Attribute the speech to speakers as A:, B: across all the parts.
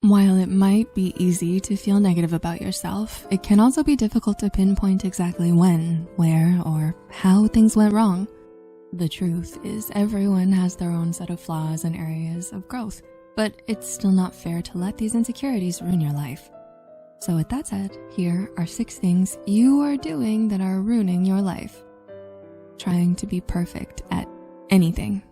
A: While it might be easy to feel negative about yourself, it can also be difficult to pinpoint exactly when, where, or how things went wrong. The truth is everyone has their own set of flaws and areas of growth, but it's still not fair to let these insecurities ruin your life. So with that said, here are 6 things you are doing that are ruining your life. Trying to be perfect at anything.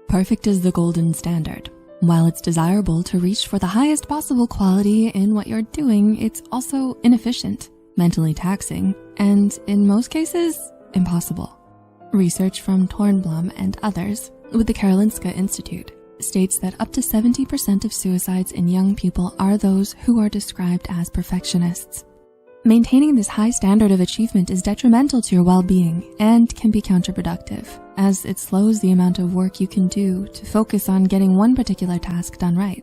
A: Perfect is the golden standard. While it's desirable to reach for the highest possible quality in what you're doing, it's also inefficient, mentally taxing, and in most cases, impossible. Research from Tornblom and others with the Karolinska Institute states that up to 70% of suicides in young people are those who are described as perfectionists. Maintaining this high standard of achievement is detrimental to your well-being and can be counterproductive, as it slows the amount of work you can do to focus on getting one particular task done right.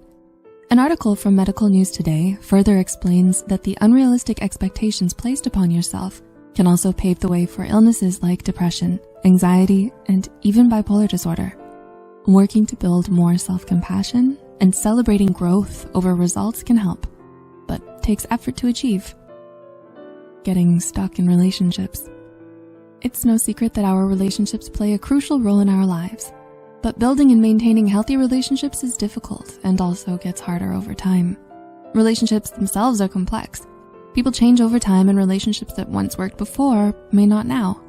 A: An article from Medical News Today further explains that the unrealistic expectations placed upon yourself can also pave the way for illnesses like depression, anxiety, and even bipolar disorder. Working to build more self-compassion and celebrating growth over results can help, but takes effort to achieve. Getting stuck in relationships. It's no secret that our relationships play a crucial role in our lives, but building and maintaining healthy relationships is difficult and also gets harder over time. Relationships themselves are complex. People change over time, and relationships that once worked before may not now.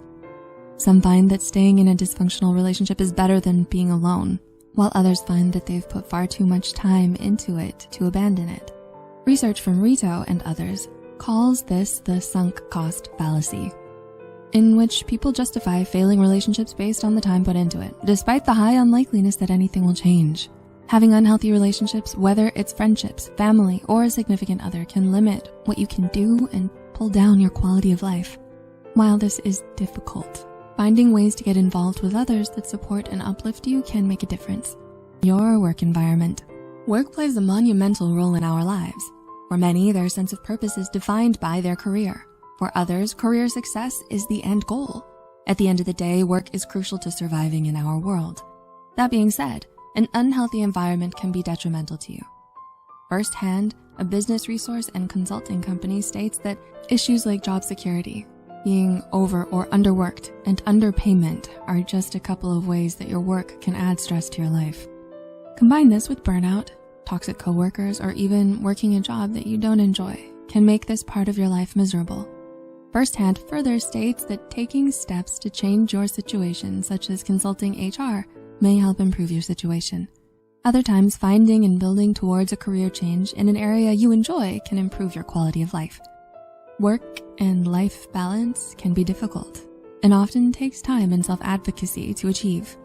A: Some find that staying in a dysfunctional relationship is better than being alone, while others find that they've put far too much time into it to abandon it. Research from Rito and others calls this the sunk cost fallacy, in which people justify failing relationships based on the time put into it, despite the high unlikeliness that anything will change. Having unhealthy relationships, whether it's friendships, family, or a significant other, can limit what you can do and pull down your quality of life. While this is difficult, finding ways to get involved with others that support and uplift you can make a difference. Your work environment. Work plays a monumental role in our lives. For many, their sense of purpose is defined by their career. For others, career success is the end goal. At the end of the day, work is crucial to surviving in our world. That being said, an unhealthy environment can be detrimental to you. Firsthand, a business resource and consulting company states that issues like job security, being over or underworked, and underpayment are just a couple of ways that your work can add stress to your life. Combine this with burnout, toxic coworkers, or even working a job that you don't enjoy can make this part of your life miserable. Firsthand further states that taking steps to change your situation, such as consulting HR, may help improve your situation. Other times, finding and building towards a career change in an area you enjoy can improve your quality of life. Work and life balance can be difficult and often takes time and self-advocacy to achieve.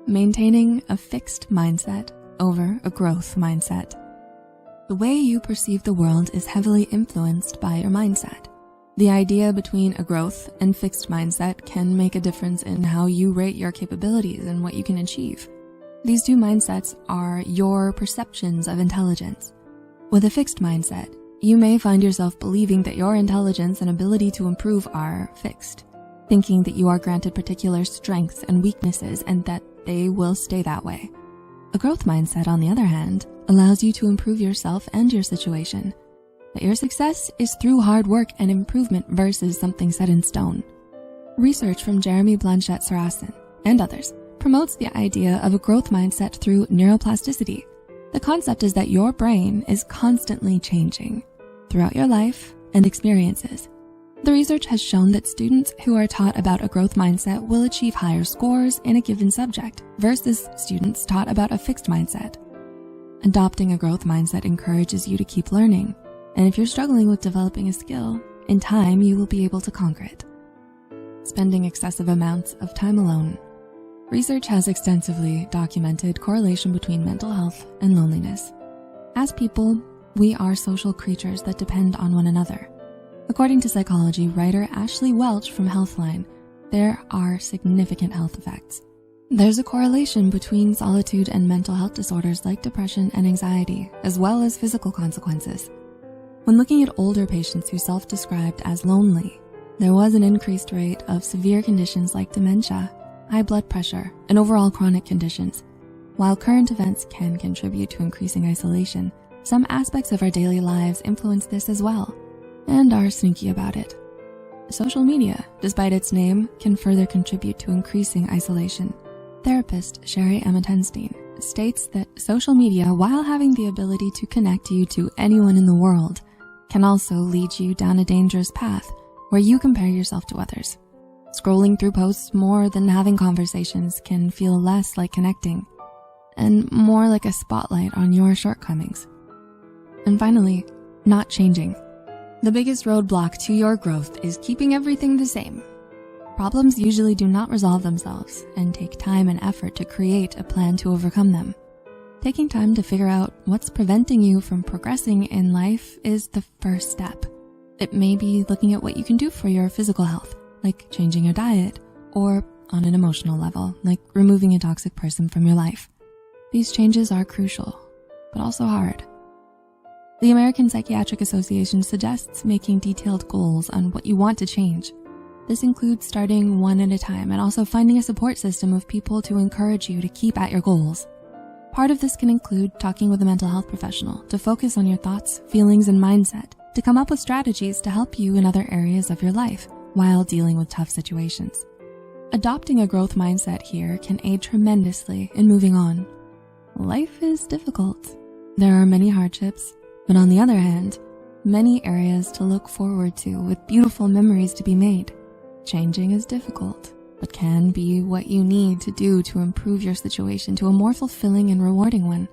A: Maintaining a fixed mindset over a growth mindset. The way you perceive the world is heavily influenced by your mindset. The idea between a growth and fixed mindset can make a difference in how you rate your capabilities and what you can achieve. These two mindsets are your perceptions of intelligence. With a fixed mindset, you may find yourself believing that your intelligence and ability to improve are fixed, thinking that you are granted particular strengths and weaknesses and that they will stay that way. A growth mindset, on the other hand, allows you to improve yourself and your situation. That your success is through hard work and improvement versus something set in stone. Research from Jeremy Blanchette-Sarasin and others promotes the idea of a growth mindset through neuroplasticity. The concept is that your brain is constantly changing throughout your life and experiences. The research has shown that students who are taught about a growth mindset will achieve higher scores in a given subject versus students taught about a fixed mindset. Adopting a growth mindset encourages you to keep learning, and if you're struggling with developing a skill, in time you will be able to conquer it. Spending excessive amounts of time alone. Research has extensively documented correlation between mental health and loneliness. As people, we are social creatures that depend on one another. According to psychology writer Ashley Welch from Healthline, there are significant health effects. There's a correlation between solitude and mental health disorders like depression and anxiety, as well as physical consequences. When looking at older patients who self-described as lonely, there was an increased rate of severe conditions like dementia, high blood pressure, and overall chronic conditions. While current events can contribute to increasing isolation, some aspects of our daily lives influence this as well and are sneaky about it. Social media, despite its name, can further contribute to increasing isolation. Therapist Sherry Emma Tenstein states that social media, while having the ability to connect you to anyone in the world, can also lead you down a dangerous path where you compare yourself to others. Scrolling through posts more than having conversations can feel less like connecting and more like a spotlight on your shortcomings. And finally, not changing. The biggest roadblock to your growth is keeping everything the same. Problems usually do not resolve themselves and take time and effort to create a plan to overcome them. Taking time to figure out what's preventing you from progressing in life is the first step. It may be looking at what you can do for your physical health, like changing your diet, or on an emotional level, like removing a toxic person from your life. These changes are crucial, but also hard. The American Psychiatric Association suggests making detailed goals on what you want to change. This includes starting one at a time and also finding a support system of people to encourage you to keep at your goals. Part of this can include talking with a mental health professional to focus on your thoughts, feelings, and mindset to come up with strategies to help you in other areas of your life while dealing with tough situations. Adopting a growth mindset here can aid tremendously in moving on. Life is difficult. There are many hardships, but on the other hand, many areas to look forward to with beautiful memories to be made. Changing is difficult, but can be what you need to do to improve your situation to a more fulfilling and rewarding one.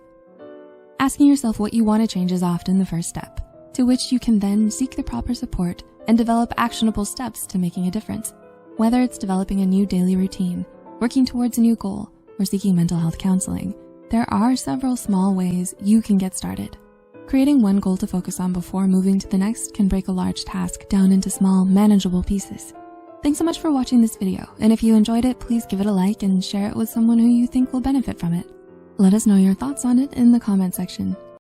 A: Asking yourself what you want to change is often the first step, to which you can then seek the proper support and develop actionable steps to making a difference. Whether it's developing a new daily routine, working towards a new goal, or seeking mental health counseling, there are several small ways you can get started. Creating one goal to focus on before moving to the next can break a large task down into small, manageable pieces. Thanks so much for watching this video, and if you enjoyed it, please give it a like and share it with someone who you think will benefit from it. Let us know your thoughts on it in the comment section.